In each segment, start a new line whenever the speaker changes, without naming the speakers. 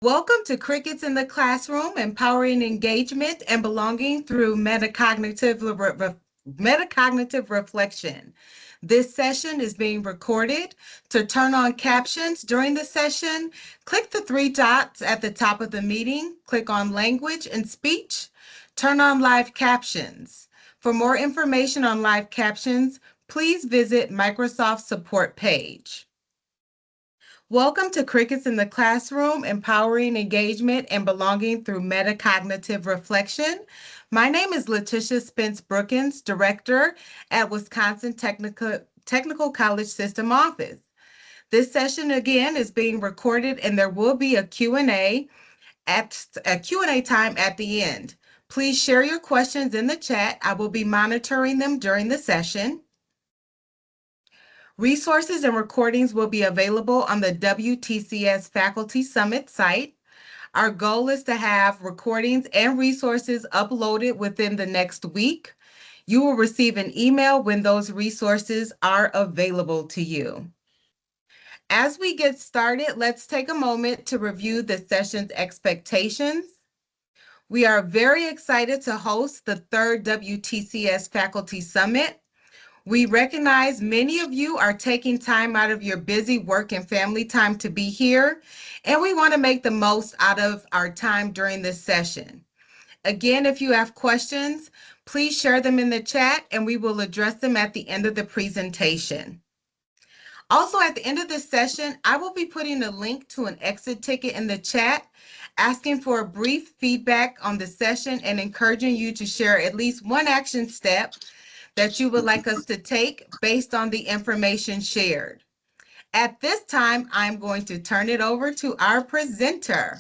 Welcome to Crickets in the Classroom, Empowering Engagement and Belonging through Metacognitive Reflection. This session is being recorded. To turn on captions during the session, click the three dots at the top of the meeting, click on Language and Speech, turn on Live Captions. For more information on live captions, please visit Microsoft support page. Welcome to Crickets in the Classroom, Empowering Engagement and Belonging through Metacognitive Reflection. My name is Letitia Spence Brookins, Director at Wisconsin Technical College System Office. This session again is being recorded and there will be a Q&A time at the end. Please share your questions in the chat. I will be monitoring them during the session. Resources and recordings will be available on the WTCS Faculty Summit site. Our goal is to have recordings and resources uploaded within the next week. You will receive an email when those resources are available to you. As we get started, let's take a moment to review the session's expectations. We are very excited to host the third WTCS Faculty Summit. We recognize many of you are taking time out of your busy work and family time to be here, and we want to make the most out of our time during this session. Again, if you have questions, please share them in the chat and we will address them at the end of the presentation. Also, at the end of this session, I will be putting a link to an exit ticket in the chat, asking for a brief feedback on the session and encouraging you to share at least one action step that you would like us to take based on the information shared. At this time, I'm going to turn it over to our presenter.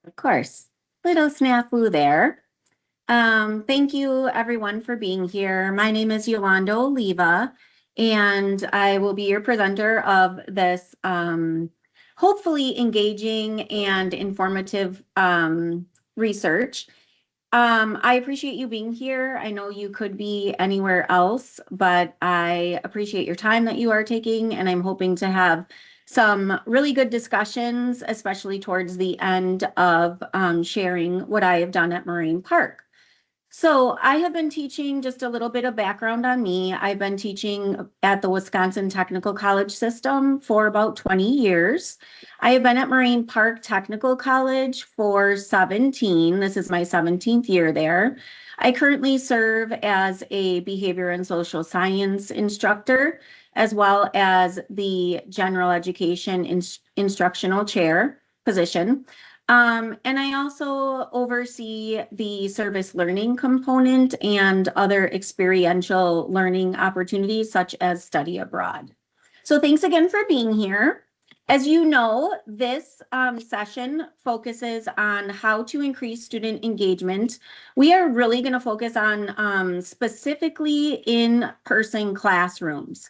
Of course, little snafu there. Thank you everyone for being here. My name is Yolanda Oliva, and I will be your presenter of this hopefully engaging and informative research. I appreciate you being here. I know you could be anywhere else, but I appreciate your time that you are taking, and I'm hoping to have some really good discussions, especially towards the end of sharing what I have done at Moraine Park. So I have been teaching, just a little bit of background on me. I've been teaching at the Wisconsin Technical College System for about 20 years. I have been at Moraine Park Technical College for 17. This is my 17th year there. I currently serve as a behavior and social science instructor, as well as the general education instructional chair position. And I also oversee the service learning component and other experiential learning opportunities such as study abroad. So thanks again for being here. As you know, this session focuses on how to increase student engagement. We are really going to focus on specifically in-person classrooms.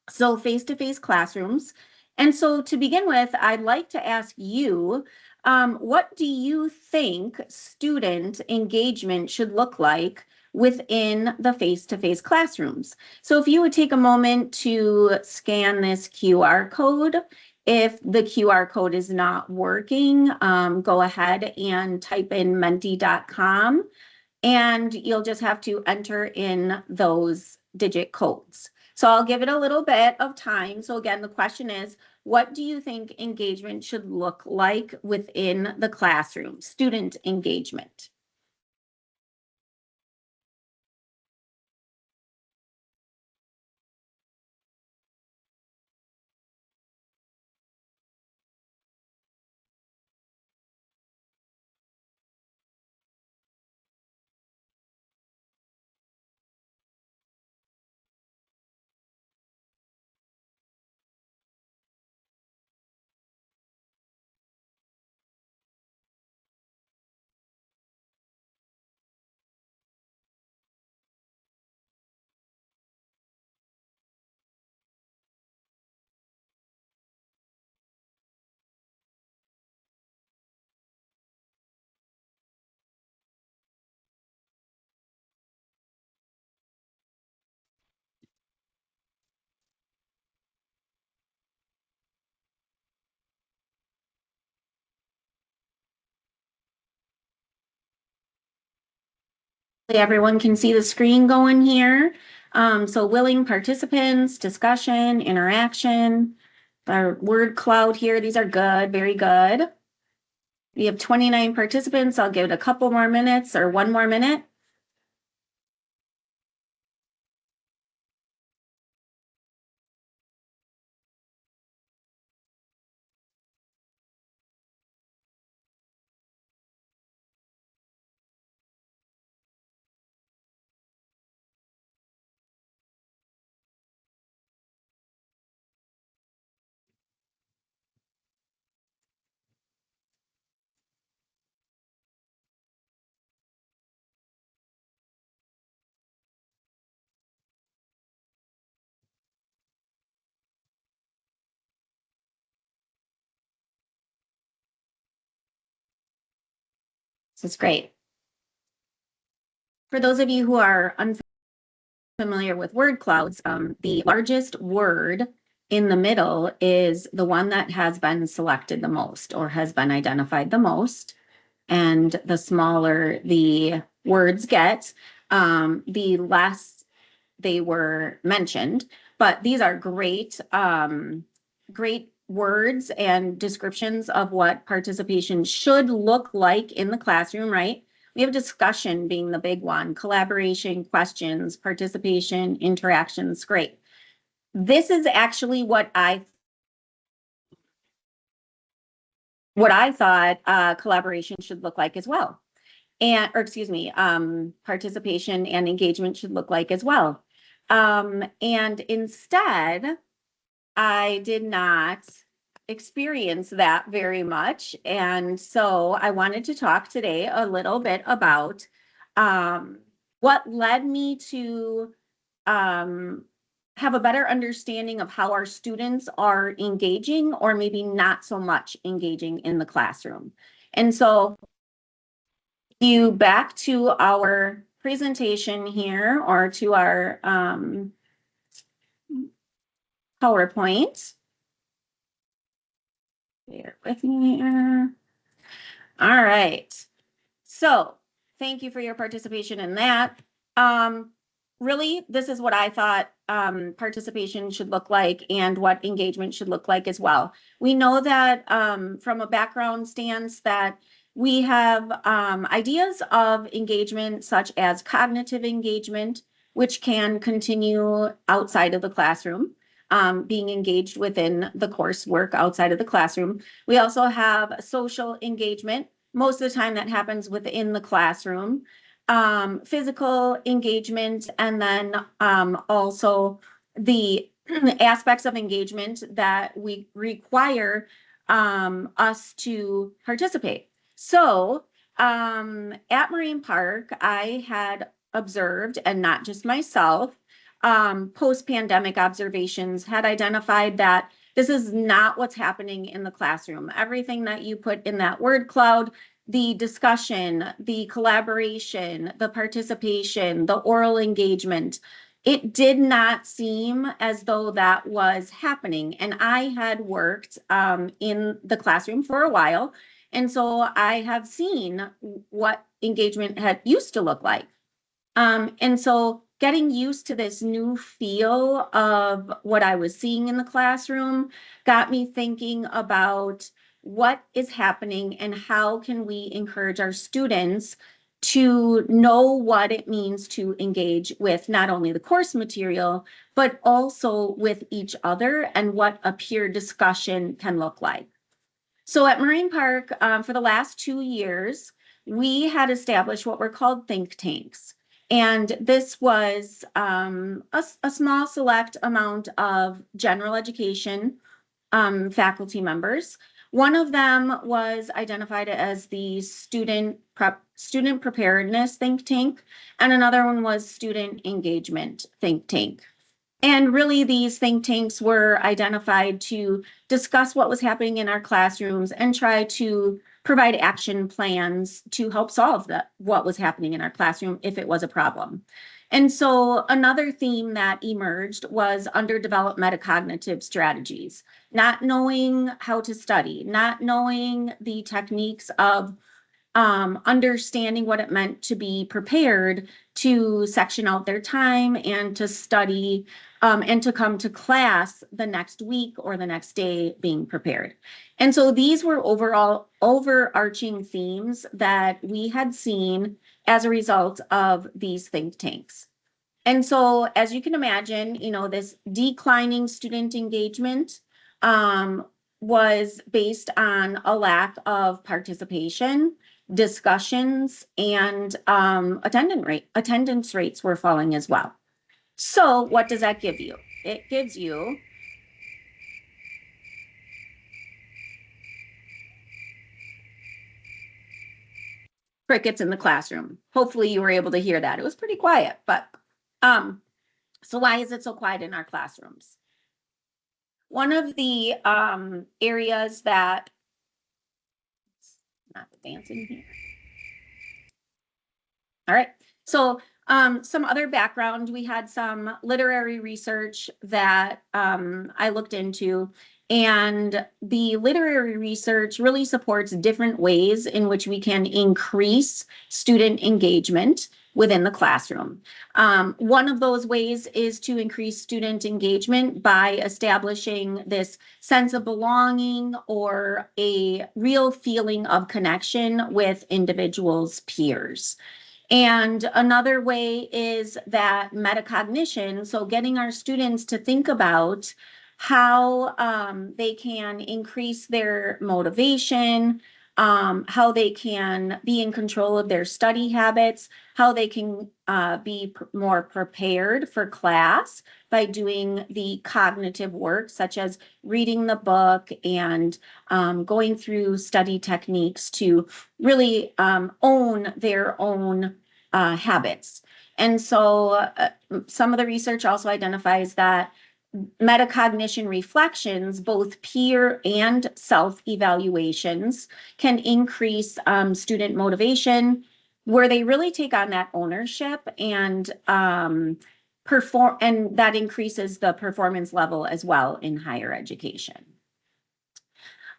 So face-to-face classrooms. And so to begin with, I'd like to ask you, what do you think student engagement should look like within the face-to-face classrooms? So if you would take a moment to scan this QR code. If the QR code is not working, go ahead and type in menti.com, and you'll just have to enter in those digit codes. So I'll give it a little bit of time. So again, the question is, what do you think engagement should look like within the classroom, student engagement? Everyone can see the screen going here. So willing participants, discussion, interaction, our word cloud here. These are good, very good. We have 29 participants. I'll give it a couple more minutes or 1 more minute. This is great. For those of you who are unfamiliar with word clouds, the largest word in the middle is the one that has been selected the most or has been identified the most. And the smaller the words get, the less they were mentioned. But these are great, great words and descriptions of what participation should look like in the classroom, right? We have discussion being the big one, collaboration, questions, participation, interactions, great. This is actually what I thought collaboration should look like as well. And, or excuse me, participation and engagement should look like as well. And instead, I did not experience that very much. And so I wanted to talk today a little bit about what led me to have a better understanding of how our students are engaging or maybe not so much engaging in the classroom. And so you back to our presentation here or to our PowerPoint. Bear with me here. All right. So thank you for your participation in that. Really, this is what I thought participation should look like and what engagement should look like as well. We know that from a background stance that we have ideas of engagement such as cognitive engagement, which can continue outside of the classroom, being engaged within the coursework outside of the classroom. We also have social engagement. Most of the time that happens within the classroom, physical engagement, and then also the aspects of engagement that we require us to participate. So at Marine Park, I had observed, and not just myself, post-pandemic observations had identified that this is not what's happening in the classroom. Everything that you put in that word cloud, the discussion, the collaboration, the participation, the oral engagement, it did not seem as though that was happening. And I had worked in the classroom for a while. And so I have seen what engagement had used to look like. And so getting used to this new feel of what I was seeing in the classroom got me thinking about what is happening and how can we encourage our students to know what it means to engage with not only the course material, but also with each other and what a peer discussion can look like. So at Marine Park, for the last 2 years, we had established what were called think tanks. And this was a small select amount of general education faculty members. One of them was identified as the student preparedness think tank, and another one was student engagement think tank. And really, these think tanks were identified to discuss what was happening in our classrooms and try to provide action plans to help solve what was happening in our classroom if it was a problem. And so another theme that emerged was underdeveloped metacognitive strategies, not knowing how to study, not knowing the techniques of understanding what it meant to be prepared to section out their time and to study and to come to class the next week or the next day being prepared. And so these were overall overarching themes that we had seen as a result of these think tanks. And so, as you can imagine, this declining student engagement was based on a lack of participation, discussions, and attendance rates were falling as well. So, what does that give you? It gives you crickets in the classroom. Hopefully, you were able to hear that. It was pretty quiet, but so why is it so quiet in our classrooms? One of the areas that, not advancing here. All right, so some other background, we had some literary research that I looked into, and the literary research really supports different ways in which we can increase student engagement within the classroom. One of those ways is to increase student engagement by establishing this sense of belonging or a real feeling of connection with individuals' peers. And another way is that metacognition, so getting our students to think about how they can increase their motivation, how they can be in control of their study habits, how they can be more prepared for class by doing the cognitive work, such as reading the book and going through study techniques to really own their own habits. And so some of the research also identifies that metacognition reflections, both peer and self-evaluations, can increase student motivation, where they really take on that ownership and perform, and that increases the performance level as well in higher education.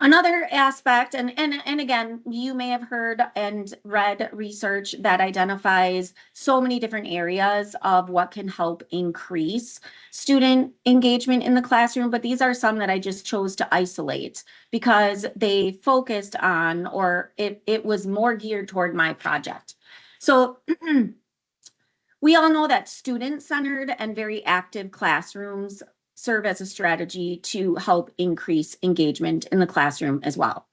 Another aspect, and again, you may have heard and read research that identifies so many different areas of what can help increase student engagement in the classroom, but these are some that I just chose to isolate because they focused on, or it was more geared toward my project. So we all know that student-centered and very active classrooms serve as a strategy to help increase engagement in the classroom as well.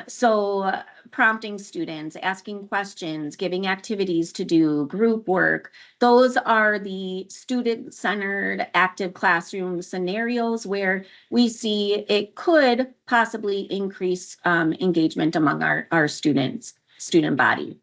So prompting students, asking questions, giving activities to do, group work, those are the student-centered active classroom scenarios where we see it could possibly increase engagement among our student body.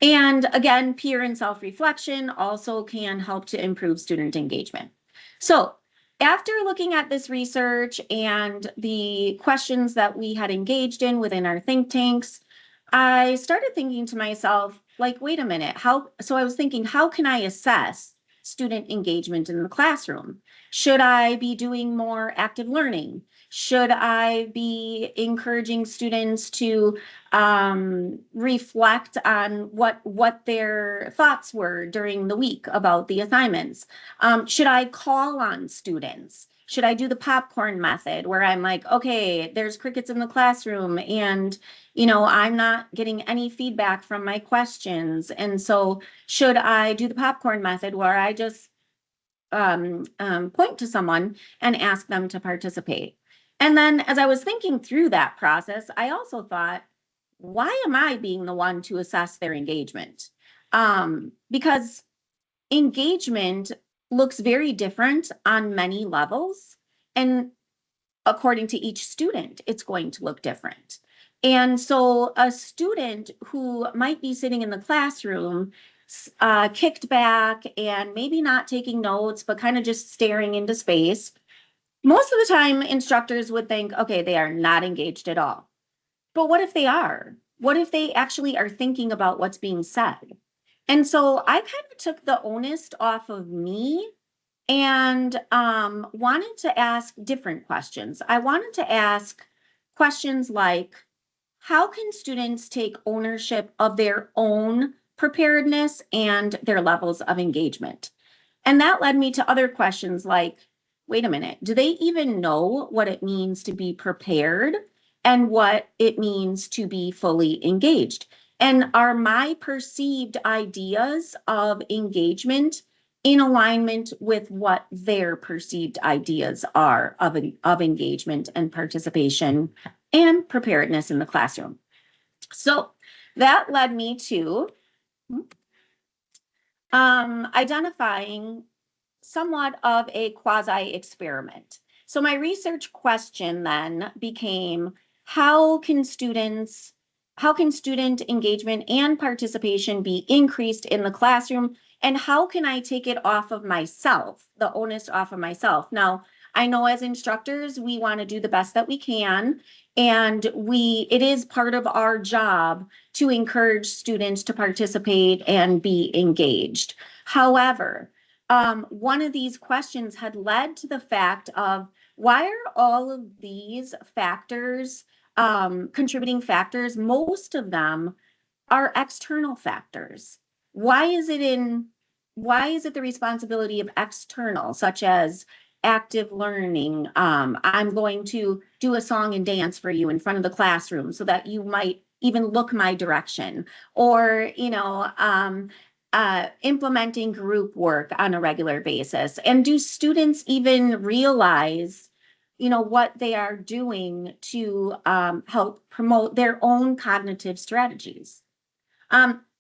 And again, peer and self-reflection also can help to improve student engagement. So after looking at this research and the questions that we had engaged in within our think tanks, I started thinking to myself, like, wait a minute, so I was thinking, how can I assess student engagement in the classroom? Should I be doing more active learning? Should I be encouraging students to reflect on what their thoughts were during the week about the assignments? Should I call on students? Should I do the popcorn method where I'm like, okay, there's crickets in the classroom and, I'm not getting any feedback from my questions. And so should I do the popcorn method where I just point to someone and ask them to participate? And then as I was thinking through that process, I also thought, why am I being the one to assess their engagement? Because engagement looks very different on many levels. And according to each student, it's going to look different. And so a student who might be sitting in the classroom, kicked back and maybe not taking notes, but kind of just staring into space, most of the time instructors would think, okay, they are not engaged at all. But what if they are? What if they actually are thinking about what's being said? And so I kind of took the onus off of me and wanted to ask different questions. I wanted to ask questions like, how can students take ownership of their own preparedness and their levels of engagement? And that led me to other questions like, wait a minute, do they even know what it means to be prepared and what it means to be fully engaged? And are my perceived ideas of engagement in alignment with what their perceived ideas are of engagement and participation and preparedness in the classroom? So that led me to identifying somewhat of a quasi-experiment. So my research question then became, how can student engagement and participation be increased in the classroom? And how can I take it off of myself, the onus off of myself? Now, I know as instructors, we want to do the best that we can. And it is part of our job to encourage students to participate and be engaged. However, one of these questions had led to the fact of, why are all of these factors, contributing factors, most of them are external factors? Why is it the responsibility of external, such as active learning? I'm going to do a song and dance for you in front of the classroom so that you might even look my direction, or implementing group work on a regular basis. And do students even realize what they are doing to help promote their own cognitive strategies?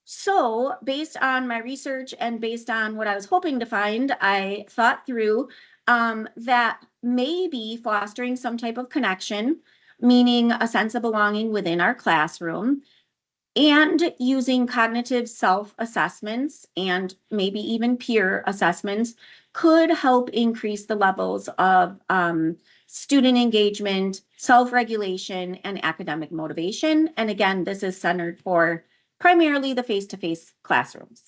So based on my research and based on what I was hoping to find, I thought through that maybe fostering some type of connection, meaning a sense of belonging within our classroom, and using cognitive self-assessments and maybe even peer assessments could help increase the levels of student engagement, self-regulation, and academic motivation. And again, this is centered for primarily the face-to-face classrooms.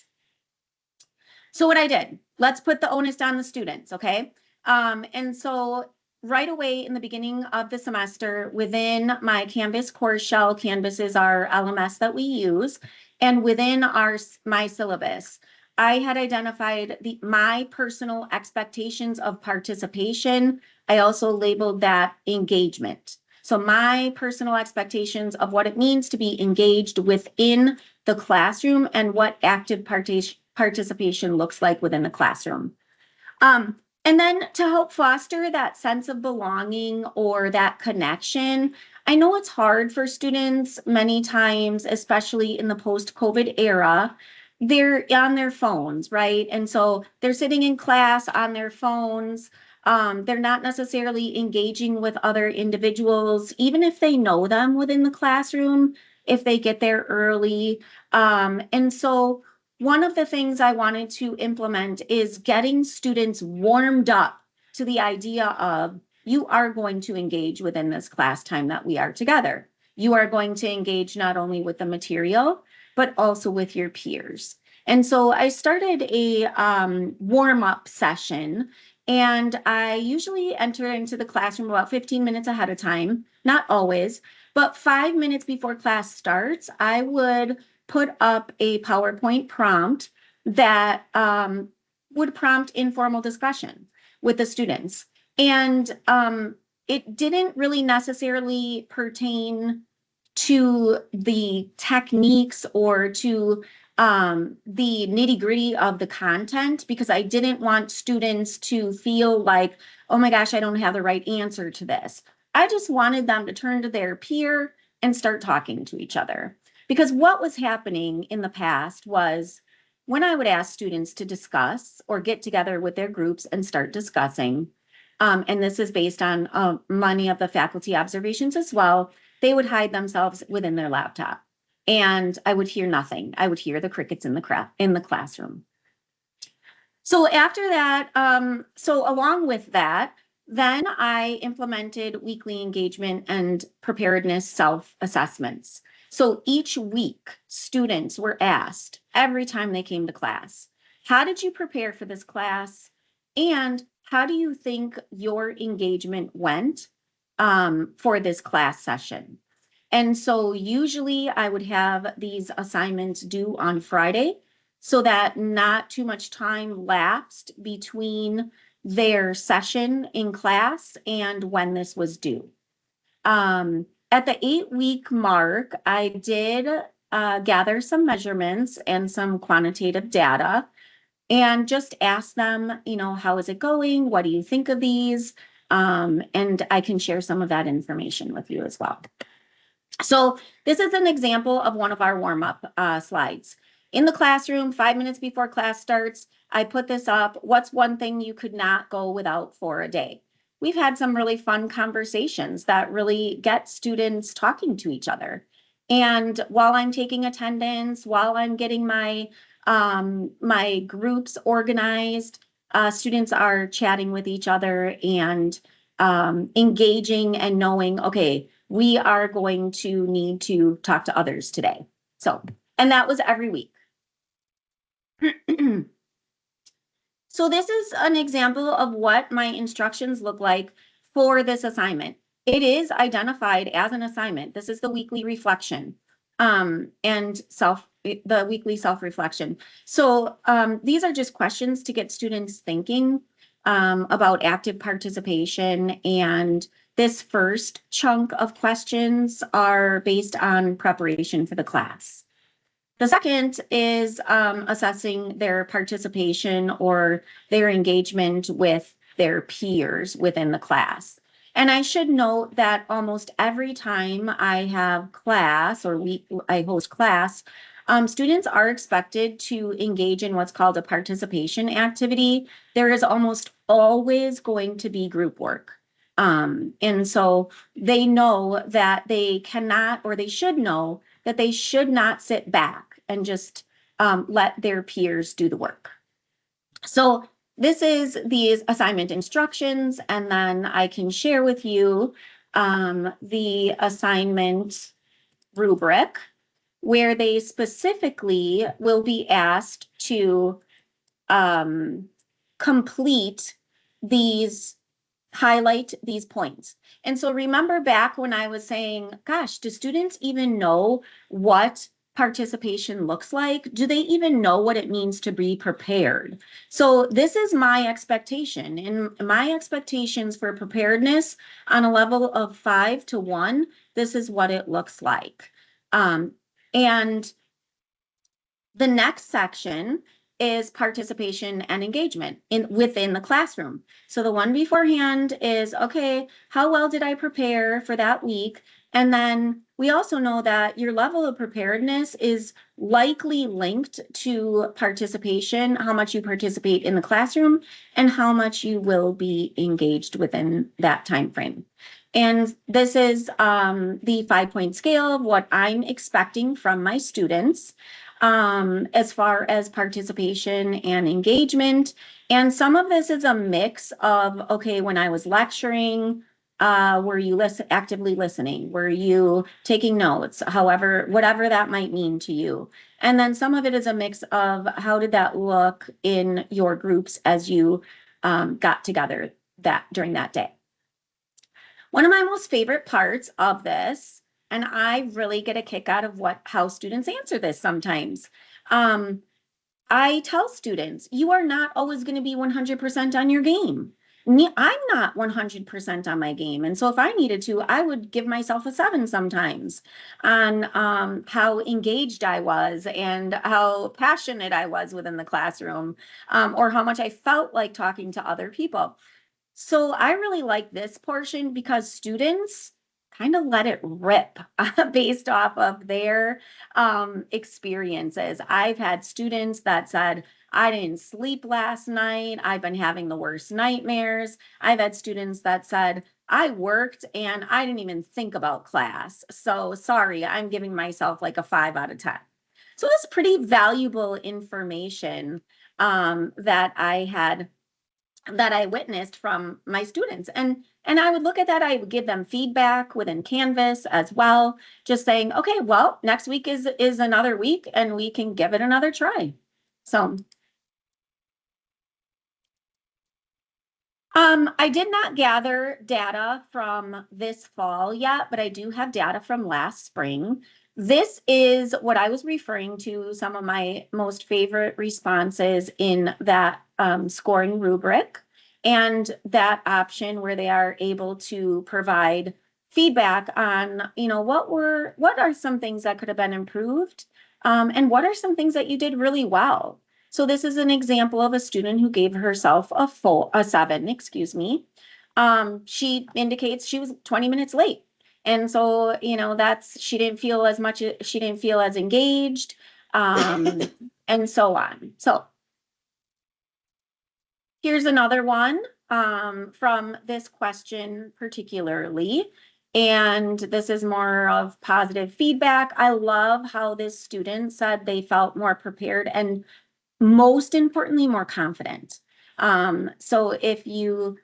So what I did, let's put the onus on the students, okay? And so right away in the beginning of the semester, within my Canvas course shell, Canvas is our LMS that we use, and within my syllabus, I had identified my personal expectations of participation. I also labeled that engagement. So my personal expectations of what it means to be engaged within the classroom and what active participation looks like within the classroom. And then to help foster that sense of belonging or that connection, I know it's hard for students many times, especially in the post-COVID era. They're on their phones, right? And so they're sitting in class on their phones. They're not necessarily engaging with other individuals, even if they know them within the classroom, if they get there early. And so one of the things I wanted to implement is getting students warmed up to the idea of, you are going to engage within this class time that we are together. You are going to engage not only with the material, but also with your peers. And so I started a warm-up session, and I usually enter into the classroom about 15 minutes ahead of time, not always, but 5 minutes before class starts, I would put up a PowerPoint prompt that would prompt informal discussion with the students. And it didn't really necessarily pertain to the techniques or to the nitty-gritty of the content, because I didn't want students to feel like, oh my gosh, I don't have the right answer to this. I just wanted them to turn to their peer and start talking to each other. Because what was happening in the past was, when I would ask students to discuss or get together with their groups and start discussing, and this is based on many of the faculty observations as well, they would hide themselves within their laptop. And I would hear nothing. I would hear the crickets in the classroom. So after that, so along with that, then I implemented weekly engagement and preparedness self-assessments. So each week, students were asked every time they came to class, how did you prepare for this class? And how do you think your engagement went for this class session? And so usually I would have these assignments due on Friday so that not too much time lapsed between their session in class and when this was due. At the 8-week mark, I did gather some measurements and some quantitative data and just ask them, how is it going? What do you think of these? And I can share some of that information with you as well. So this is an example of one of our warm-up slides. In the classroom, 5 minutes before class starts, I put this up. What's one thing you could not go without for a day? We've had some really fun conversations that really get students talking to each other. And while I'm taking attendance, while I'm getting my my groups organized, students are chatting with each other and engaging and knowing, okay, we are going to need to talk to others today. So, and that was every week. So this is an example of what my instructions look like for this assignment. It is identified as an assignment. This is the weekly reflection and the weekly self-reflection. So these are just questions to get students thinking about active participation, and this first chunk of questions are based on preparation for the class. The second is assessing their participation or their engagement with their peers within the class. And I should note that almost every time I have class or I host class, students are expected to engage in what's called a participation activity. There is almost always going to be group work. And so they know that they cannot, or they should know that they should not sit back and just let their peers do the work. So this is the assignment instructions, and then I can share with you the assignment rubric, where they specifically will be asked to complete these, highlight these points. And so remember back when I was saying, gosh, do students even know what participation looks like? Do they even know what it means to be prepared? So this is my expectation, and my expectations for preparedness on a level of 5 to 1, this is what it looks like. And the next section is participation and engagement within the classroom. So the one beforehand is, okay, how well did I prepare for that week? And then we also know that your level of preparedness is likely linked to participation, how much you participate in the classroom, and how much you will be engaged within that time frame. And this is the 5-point scale of what I'm expecting from my students as far as participation and engagement. And some of this is a mix of, okay, when I was lecturing, were you actively listening? Were you taking notes? However, whatever that might mean to you. And then some of it is a mix of how did that look in your groups as you got together during that day. One of my most favorite parts of this, and I really get a kick out of how students answer this sometimes. I tell students, you are not always going to be 100% on your game. I'm not 100% on my game. And so if I needed to, I would give myself a 7 sometimes on how engaged I was and how passionate I was within the classroom, or how much I felt like talking to other people. So I really like this portion because students kind of let it rip based off of their experiences. I've had students that said, I didn't sleep last night. I've been having the worst nightmares. I've had students that said, I worked and I didn't even think about class. So sorry, I'm giving myself like a 5 out of 10. So it's pretty valuable information that I witnessed from my students. And I would look at that, I would give them feedback within Canvas as well, just saying, okay, well, next week is another week and we can give it another try. So I did not gather data from this fall yet, but I do have data from last spring. This is what I was referring to, some of my most favorite responses in that scoring rubric, and that option where they are able to provide feedback on, what are some things that could have been improved, and what are some things that you did really well. So this is an example of a student who gave herself a 7, excuse me. She indicates she was 20 minutes late. And so, she didn't feel as much, she didn't feel as engaged, um, and so on. So here's another one from this question particularly. And this is more of positive feedback. I love how this student said they felt more prepared and most importantly, more confident. So if you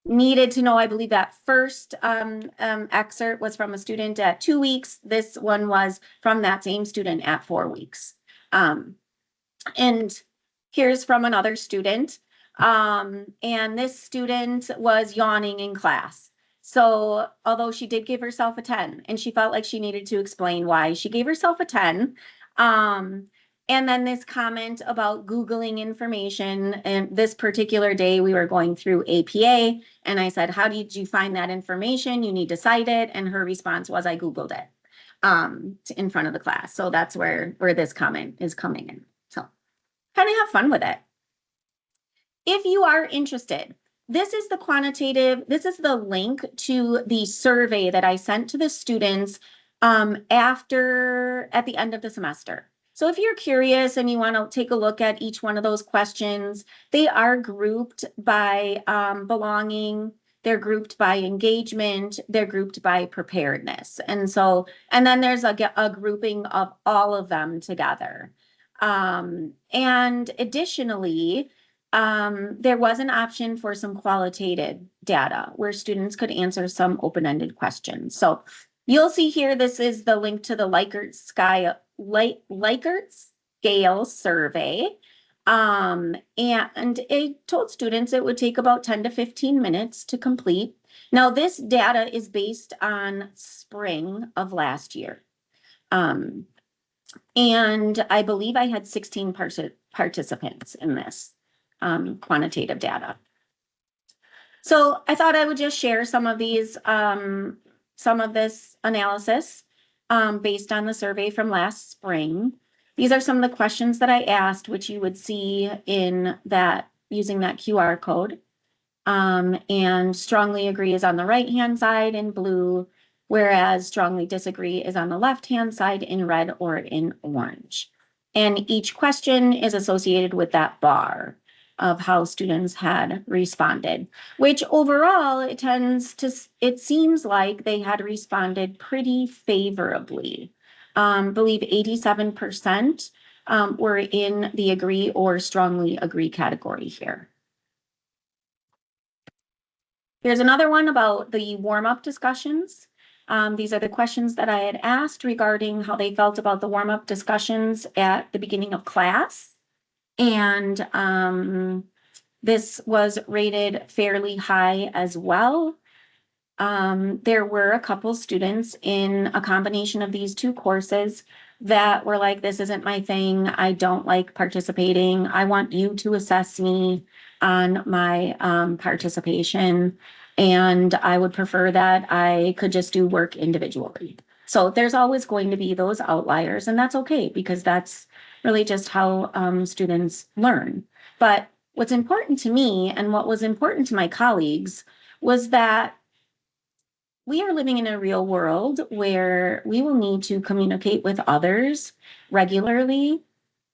needed to know, I believe that first excerpt was from a student at 2 weeks. This one was from that same student at 4 weeks. And here's from another student. And this student was yawning in class. So although she did give herself a 10 and she felt like she needed to explain why she gave herself a 10, and then this comment about Googling information. And this particular day, we were going through APA. And I said, how did you find that information? You need to cite it. And her response was, I Googled it in front of the class. So that's where this comment is coming in. So kind of have fun with it. If you are interested, this is the link to the survey that I sent to the students at the end of the semester. So if you're curious and you want to take a look at each one of those questions, they are grouped by belonging, they're grouped by engagement, they're grouped by preparedness. And then there's a grouping of all of them together. And additionally, there was an option for some qualitative data where students could answer some open-ended questions. So you'll see here, this is the link to the Likert scale survey. And it told students it would take about 10 to 15 minutes to complete. Now, this data is based on spring of last year. And I believe I had 16 participants in this quantitative data. So I thought I would just share some of this analysis based on the survey from last spring. These are some of the questions that I asked, which you would see in that using that QR code. And strongly agree is on the right-hand side in blue, whereas strongly disagree is on the left-hand side in red or in orange. And each question is associated with that bar of how students had responded, which overall it seems like they had responded pretty favorably. Believe 87% were in the agree or strongly agree category here. Here's another one about the warm-up discussions. These are the questions that I had asked regarding how they felt about the warm-up discussions at the beginning of class. And this was rated fairly high as well. There were a couple students in a combination of these two courses that were like, this isn't my thing. I don't like participating. I want you to assess me on my participation. And I would prefer that I could just do work individually. So there's always going to be those outliers, and that's okay because that's really just how students learn. But what's important to me and what was important to my colleagues was that we are living in a real world where we will need to communicate with others regularly.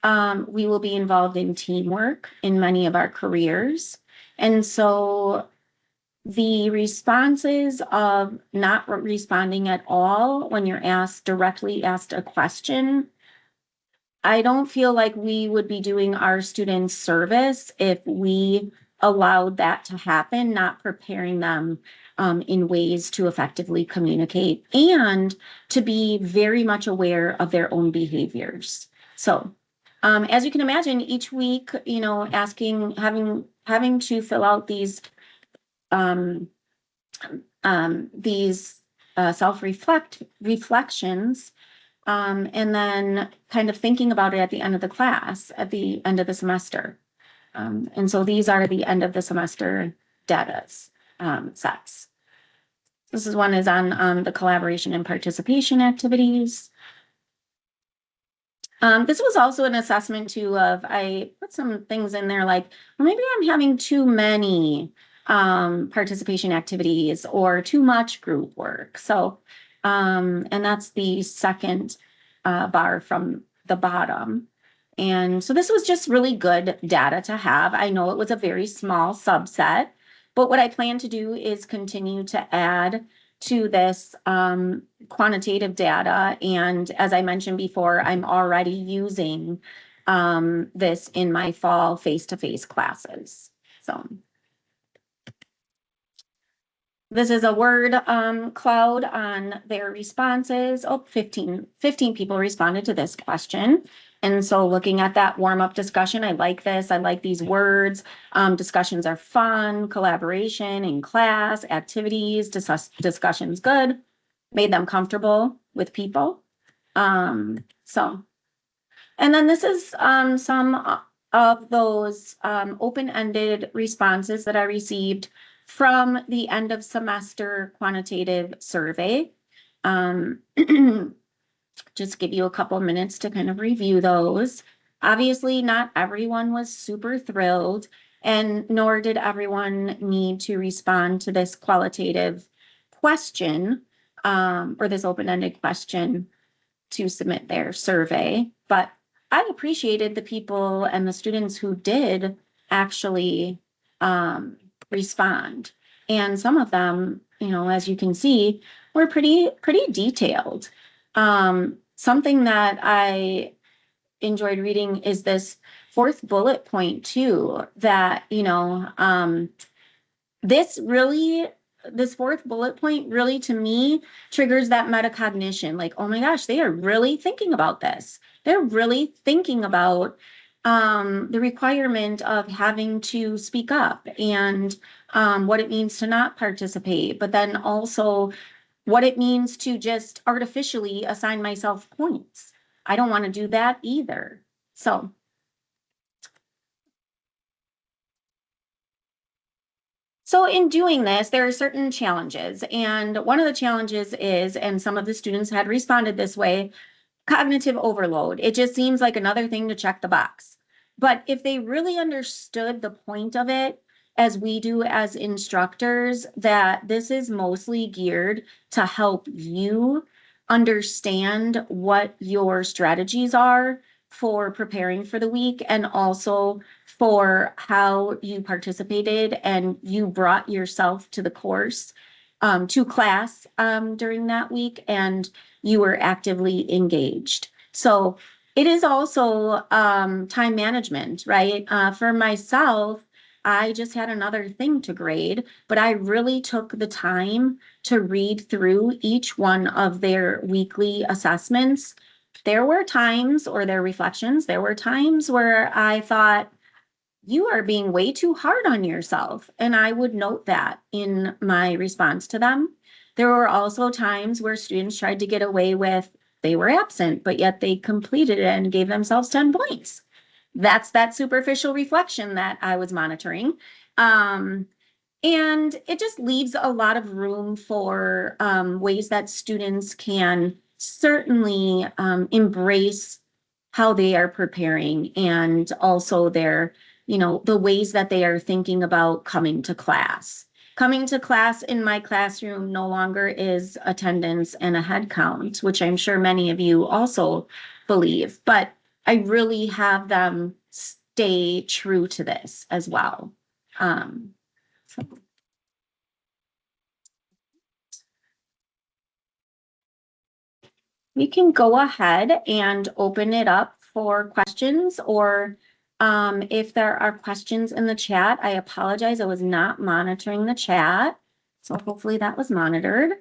We will be involved in teamwork in many of our careers. And so the responses of not responding at all when you're directly asked a question, I don't feel like we would be doing our students service if we allowed that to happen, not preparing them in ways to effectively communicate and to be very much aware of their own behaviors. So as you can imagine, each week, having to fill out these these reflections, and then kind of thinking about it at the end of the class, at the end of the semester. And so these are the end of the semester data sets. This is one is on the collaboration and participation activities. This was also an assessment too of, I put some things in there like, well, maybe I'm having too many participation activities or too much group work. So, and that's the second bar from the bottom. And so this was just really good data to have. I know it was a very small subset, but what I plan to do is continue to add to this quantitative data. And as I mentioned before, I'm already using this in my fall face-to-face classes. So this is a word cloud on their responses. Oh, 15 people responded to this question. And so looking at that warm-up discussion, I like this. I like these words. Discussions are fun, collaboration in class, activities, discussions good, made them comfortable with people. So, and then this is some of those open-ended responses that I received from the end of semester quantitative survey. Just give you a couple minutes to kind of review those. Obviously, not everyone was super thrilled, and nor did everyone need to respond to this qualitative question or this open-ended question to submit their survey. But I appreciated the people and the students who did actually respond. And some of them, you know, as you can see, were pretty detailed. Something that I enjoyed reading is this fourth bullet point too, that, you know, this fourth bullet point really, to me, triggers that metacognition. Like, oh my gosh, they are really thinking about this. They're really thinking about the requirement of having to speak up and what it means to not participate, but then also what it means to just artificially assign myself points. I don't want to do that either. So in doing this, there are certain challenges. And one of the challenges is, and some of the students had responded this way, cognitive overload. It just seems like another thing to check the box. But if they really understood the point of it, as we do as instructors, that this is mostly geared to help you understand what your strategies are for preparing for the week, and also for how you participated and you brought yourself to the course, to class during that week, and you were actively engaged. So it is also time management, right? For myself, I just had another thing to grade, but I really took the time to read through each one of their weekly assessments. There were times, or their reflections, there were times where I thought, you are being way too hard on yourself. And I would note that in my response to them. There were also times where students tried to get away with, they were absent, but yet they completed it and gave themselves 10 points. That's that superficial reflection that I was monitoring. And it just leaves a lot of room for ways that students can certainly embrace how they are preparing, and also their, you know, the ways that they are thinking about coming to class. Coming to class in my classroom no longer is attendance and a head count, which I'm sure many of you also believe, but I really have them stay true to this as well. So. We can go ahead and open it up for questions, or if there are questions in the chat. I apologize, I was not monitoring the chat, so hopefully that was monitored.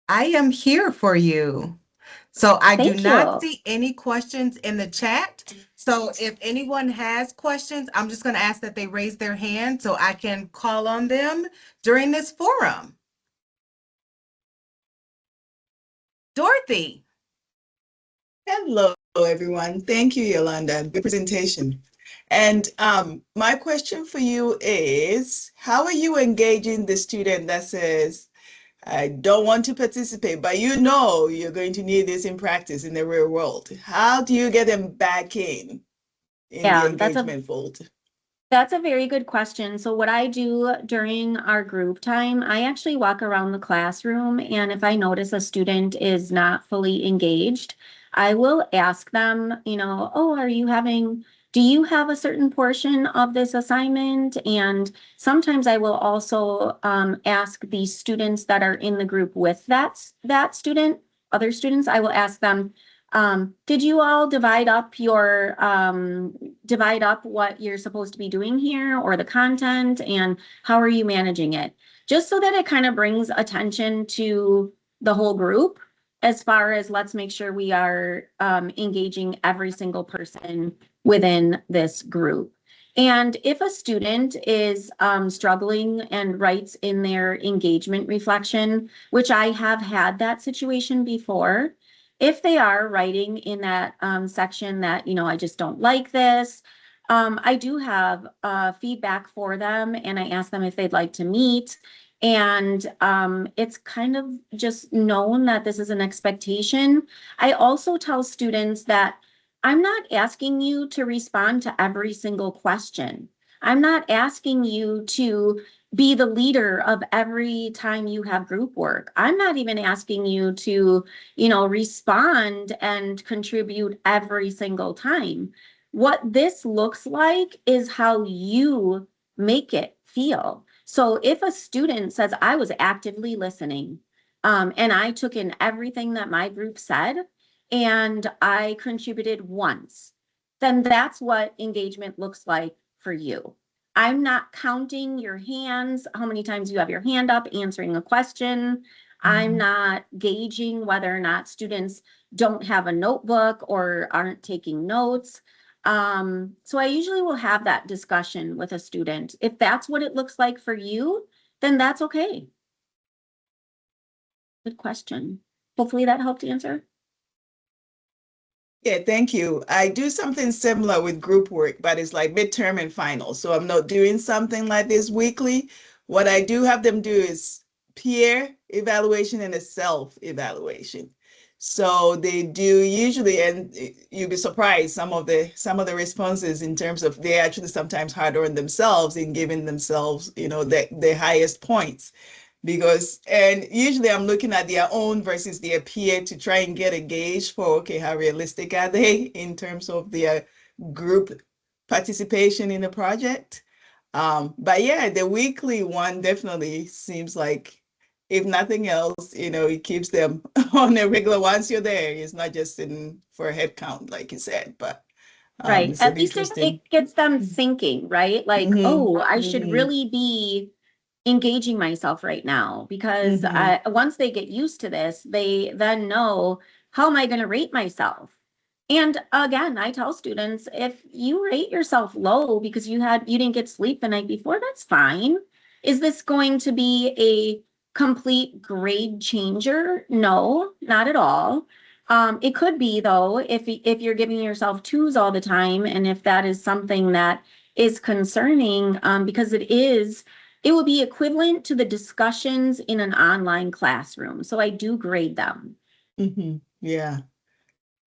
I am here for you. So I do
Thank
not
you.
see any questions in the chat. So if anyone has questions, I'm just going to ask that they raise their hand so I can call on them during this forum. Dorothy.
Hello, everyone. Thank you, Yolanda. Good presentation. And my question for you is, how are you engaging the student that says, I don't want to participate, but you know you're going to need this in practice in the real world? How do you get them back in the
Yeah, that's a
engagement fold?
That's a very good question. So what I do during our group time, I actually walk around the classroom, and if I notice a student is not fully engaged, I will ask them, oh, do you have a certain portion of this assignment? And sometimes I will also ask the students that are in the group with that student, other students, I will ask them, did you all divide up what you're supposed to be doing here or the content, and how are you managing it? Just so that it kind of brings attention to the whole group as far as let's make sure we are engaging every single person within this group. And if a student is struggling and writes in their engagement reflection, which I have had that situation before, if they are writing in that section that, I just don't like this, I do have feedback for them, and I ask them if they'd like to meet. And it's kind of just known that this is an expectation. I also tell students that I'm not asking you to respond to every single question. I'm not asking you to be the leader of every time you have group work. I'm not even asking you to respond and contribute every single time. What this looks like is how you make it feel. So if a student says, I was actively listening, and I took in everything that my group said, and I contributed once, then that's what engagement looks like for you. I'm not counting your hands, how many times you have your hand up answering a question. I'm not gauging whether or not students don't have a notebook or aren't taking notes. So I usually will have that discussion with a student. If that's what it looks like for you, then that's okay. Good question. Hopefully that helped answer.
Yeah, thank you. I do something similar with group work, but it's like midterm and final. So I'm not doing something like this weekly. What I do have them do is peer evaluation and a self-evaluation. So they do usually, and you'll be surprised, some of the responses in terms of they actually sometimes harder on themselves in giving themselves, the highest points and usually I'm looking at their own versus their peer to try and get a gauge for, okay, how realistic are they in terms of their group participation in the project. But yeah, the weekly one definitely seems like, if nothing else, it keeps them on a regular. Once you're there, it's not just sitting for a head count, like you said, but
Right.
it's an
At least it,
interesting.
it gets them thinking, right? Like,
Mm-hmm.
oh, I should really be engaging myself right now, because
Mm-hmm.
once they get used to this, they then know, how am I going to rate myself? And again, I tell students, if you rate yourself low because you didn't get sleep the night before, that's fine. Is this going to be a complete grade changer? No, not at all. It could be, though, if you're giving yourself twos all the time, and if that is something that is concerning, because it will be equivalent to the discussions in an online classroom. So I do grade them.
Mm-hmm. Yeah.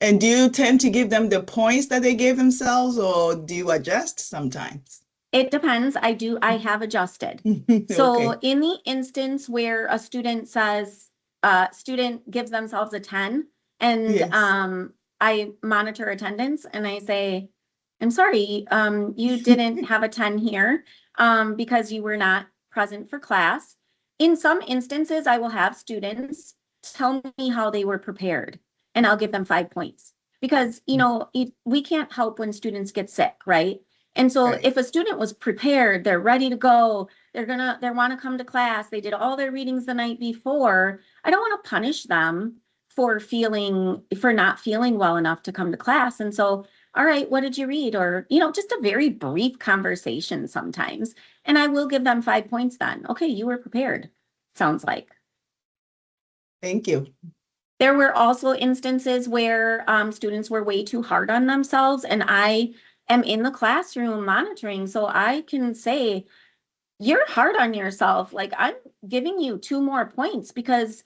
And do you tend to give them the points that they gave themselves, or do you adjust sometimes?
It depends. I have adjusted. So
Okay.
in the instance where a student gives themselves a 10, and
Yes.
I monitor attendance and I say, I'm sorry, you didn't have a 10 here because you were not present for class. In some instances, I will have students tell me how they were prepared, and I'll give them 5 points, because, we can't help when students get sick, right? And so
Right.
if a student was prepared, they're ready to go, they want to come to class, they did all their readings the night before, I don't want to punish them for not feeling well enough to come to class. And so, all right, what did you read? Or, just a very brief conversation sometimes. And I will give them 5 points then. Okay, you were prepared, sounds like.
Thank you.
There were also instances where students were way too hard on themselves, and I am in the classroom monitoring, so I can say, you're hard on yourself. Like, I'm giving you 2 more points because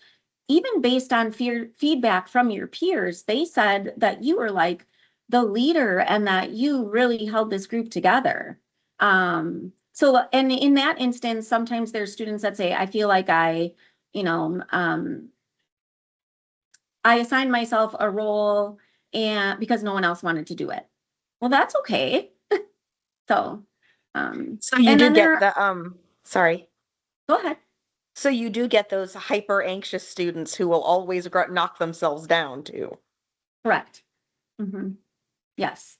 even based on feedback from your peers, they said that you were like the leader and that you really held this group together. And in that instance, sometimes there's students that say, I feel like I assigned myself a role and because no one else wanted to do it. Well, that's okay. So,
So you
and
do
then
get the sorry.
Go ahead.
So you do get those hyper anxious students who will always knock themselves down too.
Correct. Yes.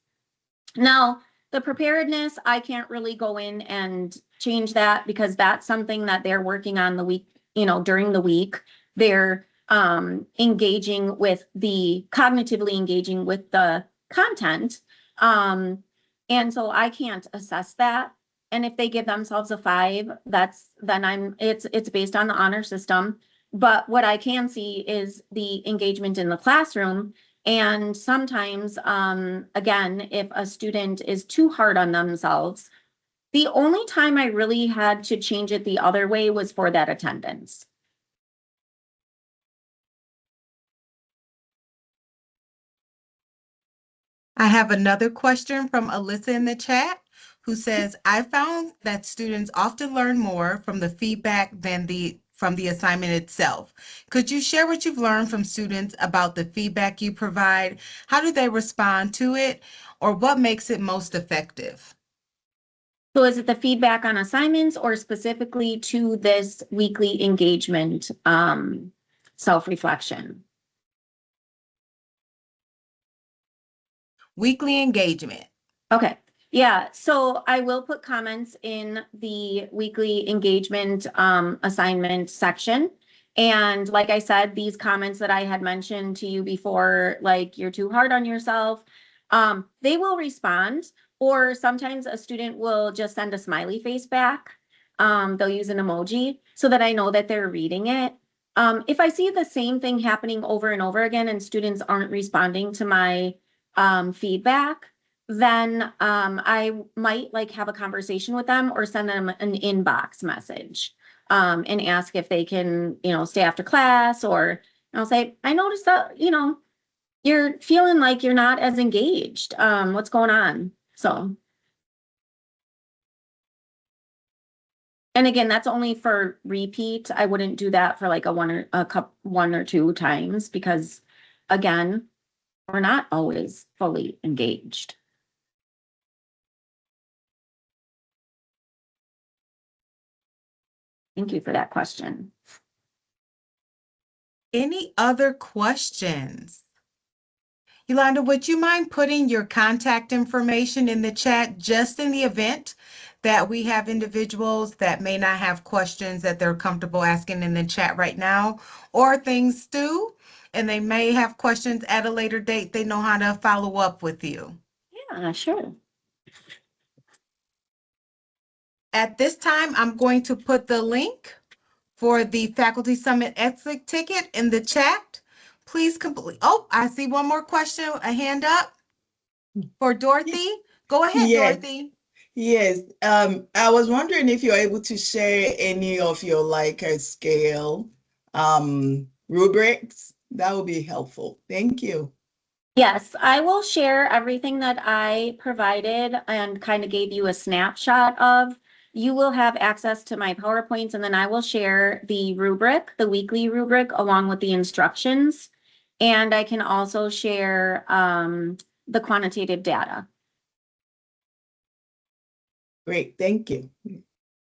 Now, the preparedness, I can't really go in and change that because that's something that they're working on the week, during the week. They're cognitively engaging with the content. And so I can't assess that. And if they give themselves a 5, it's based on the honor system. But what I can see is the engagement in the classroom. And sometimes, again, if a student is too hard on themselves, the only time I really had to change it the other way was for that attendance.
I have another question from Alyssa in the chat who says, I found that students often learn more from the feedback than from the assignment itself. Could you share what you've learned from students about the feedback you provide? How do they respond to it? Or what makes it most effective?
So is it the feedback on assignments or specifically to this weekly engagement self-reflection?
Weekly engagement.
Okay. Yeah, so I will put comments in the weekly engagement assignment section. And like I said, these comments that I had mentioned to you before, like you're too hard on yourself, they will respond, or sometimes a student will just send a smiley face back. They'll use an emoji so that I know that they're reading it. If I see the same thing happening over and over again and students aren't responding to my feedback, then I might have a conversation with them or send them an inbox message and ask if they can, stay after class, or I'll say, I noticed that, you're feeling like you're not as engaged. What's going on? So. And again, that's only for repeat. I wouldn't do that for like one or two times because again, we're not always fully engaged. Thank you for that question.
Any other questions? Yolanda, would you mind putting your contact information in the chat just in the event that we have individuals that may not have questions that they're comfortable asking in the chat right now, or things do, and they may have questions at a later date, they know how to follow up with you?
Yeah, sure.
At this time, I'm going to put the link for the Faculty Summit Exit ticket in the chat. Please complete. Oh, I see one more question, a hand up for Dorothy. Go ahead,
Yes.
Dorothy.
Yes. I was wondering if you're able to share any of your Likert scale rubrics. That would be helpful. Thank you.
Yes, I will share everything that I provided and kind of gave you a snapshot of. You will have access to my PowerPoints, and then I will share the rubric, the weekly rubric, along with the instructions. And I can also share the quantitative data.
Great. Thank you.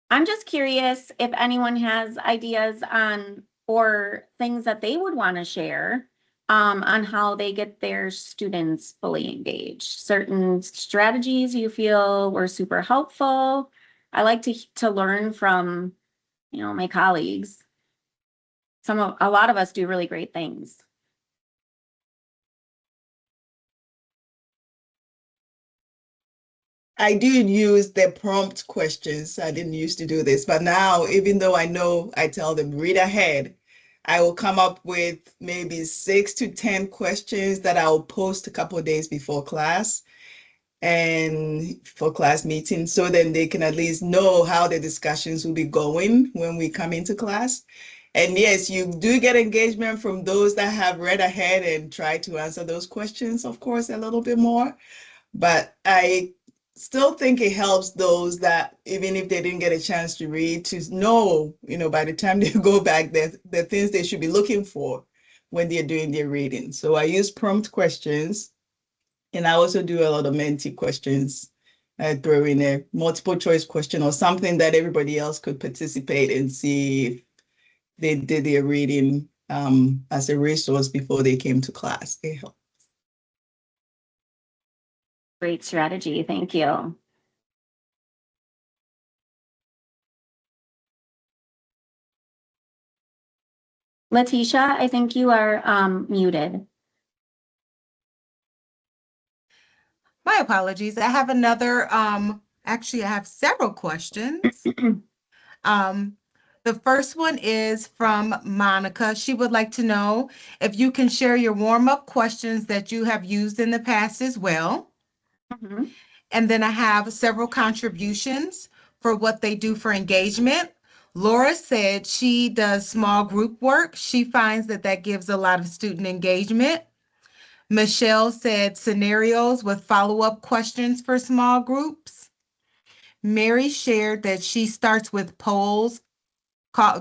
I'm just curious if anyone has ideas on or things that they would want to share on how they get their students fully engaged. Certain strategies you feel were super helpful. I like to learn from, my colleagues. A lot of us do really great things.
I do use the prompt questions. I didn't used to do this, but now, even though I know I tell them read ahead, I will come up with maybe 6 to 10 questions that I'll post a couple of days before class and for class meetings, so then they can at least know how the discussions will be going when we come into class. And yes, you do get engagement from those that have read ahead and try to answer those questions, of course, a little bit more. But I still think it helps those that, even if they didn't get a chance to read, to know, by the time they go back, the things they should be looking for when they're doing their reading. So I use prompt questions, and I also do a lot of Menti questions. I throw in a multiple choice question or something that everybody else could participate and see if they did their reading as a resource before they came to class. It helped.
Great strategy. Thank you. Letitia, I think you are muted.
My apologies. I have another, actually, I have several questions. The first one is from Monica. She would like to know if you can share your warm-up questions that you have used in the past as well.
Mhm.
And then I have several contributions for what they do for engagement. Laura said she does small group work. She finds that that gives a lot of student engagement. Michelle said scenarios with follow-up questions for small groups. Mary shared that she starts with polls.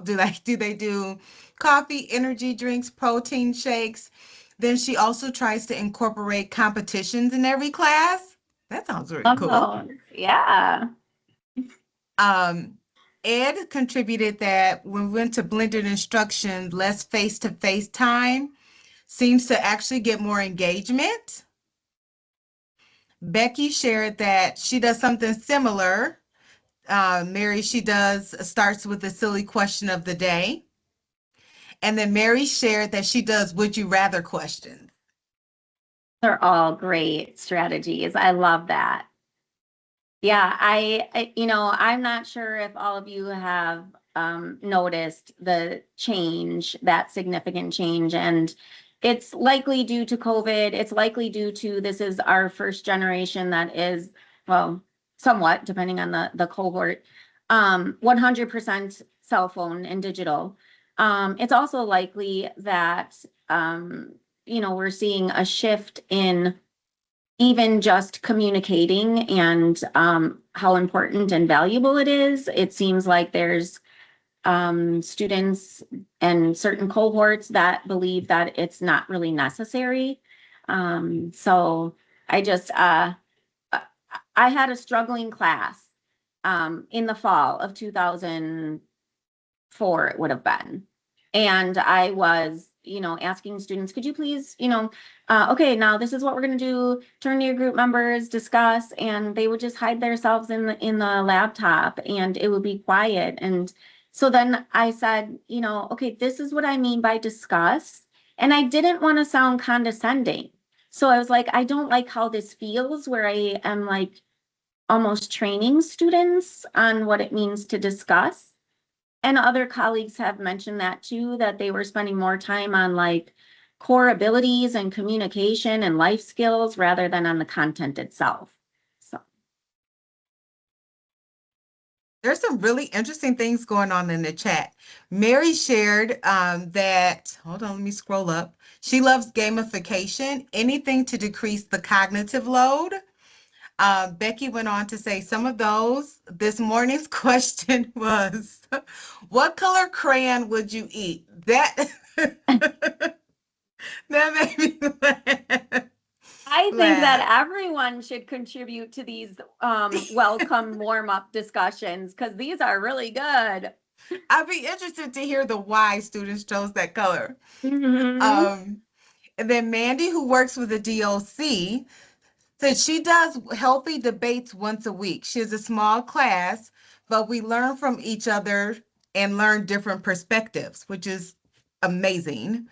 Do they do coffee, energy drinks, protein shakes? Then she also tries to incorporate competitions in every class. That sounds really cool.
Oh, yeah.
Ed contributed that when we went to blended instruction, less face-to-face time seems to actually get more engagement. Becky shared that she does something similar. Mary, she starts with the silly question of the day. And then Mary shared that she does would you rather questions.
They're all great strategies. I love that. Yeah, I'm not sure if all of you have noticed the change, that significant change, and it's likely due to COVID. It's likely due to this is our first generation that is, well, somewhat depending on the cohort, 100% cell phone and digital. It's also likely that we're seeing a shift in even just communicating and how important and valuable it is. It seems like there's students and certain cohorts that believe that it's not really necessary. So I had a struggling class in the fall of 2004, it would have been. And I was, asking students, could you please, okay, now this is what we're going to do. Turn to your group members, discuss, and they would just hide themselves in the laptop, and it would be quiet. And so then I said, okay, this is what I mean by discuss. And I didn't want to sound condescending. So I was like, I don't like how this feels, where I am like almost training students on what it means to discuss. And other colleagues have mentioned that too, that they were spending more time on like core abilities and communication and life skills rather than on the content itself. So
There's some really interesting things going on in the chat. Mary shared that, hold on, let me scroll up. She loves gamification, anything to decrease the cognitive load. Becky went on to say some of those. This morning's question was, what color crayon would you eat? That made me laugh.
I think that everyone should contribute to these welcome warm-up discussions because these are really good.
I'd be interested to hear the why students chose that color.
Mhm.
And then Mandy, who works with the DOC, said she does healthy debates once a week. She has a small class, but we learn from each other and learn different perspectives, which is amazing.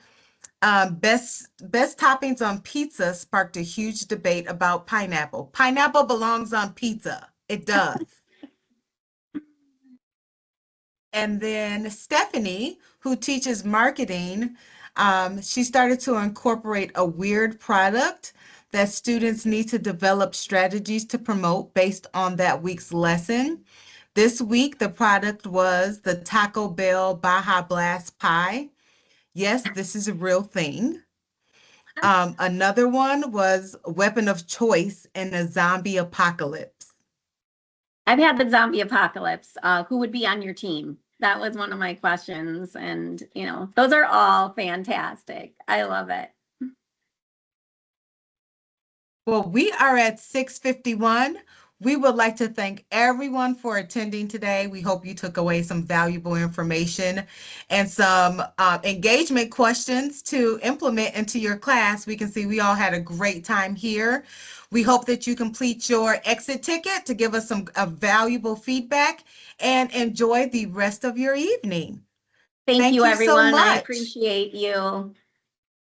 Best toppings on pizza sparked a huge debate about pineapple. Pineapple belongs on pizza. It does. And then Stephanie, who teaches marketing, she started to incorporate a weird product that students need to develop strategies to promote based on that week's lesson. This week, the product was the Taco Bell Baja Blast Pie. Yes, this is a real thing. Another one was weapon of choice in a zombie apocalypse.
I've had the zombie apocalypse. Who would be on your team? That was one of my questions. And, those are all fantastic. I love it.
Well, we are at 6:51. We would like to thank everyone for attending today. We hope you took away some valuable information and some engagement questions to implement into your class. We can see we all had a great time here. We hope that you complete your exit ticket to give us some valuable feedback and enjoy the rest of your evening.
Thank
Thank
you,
you so
everyone. I
much.
appreciate you.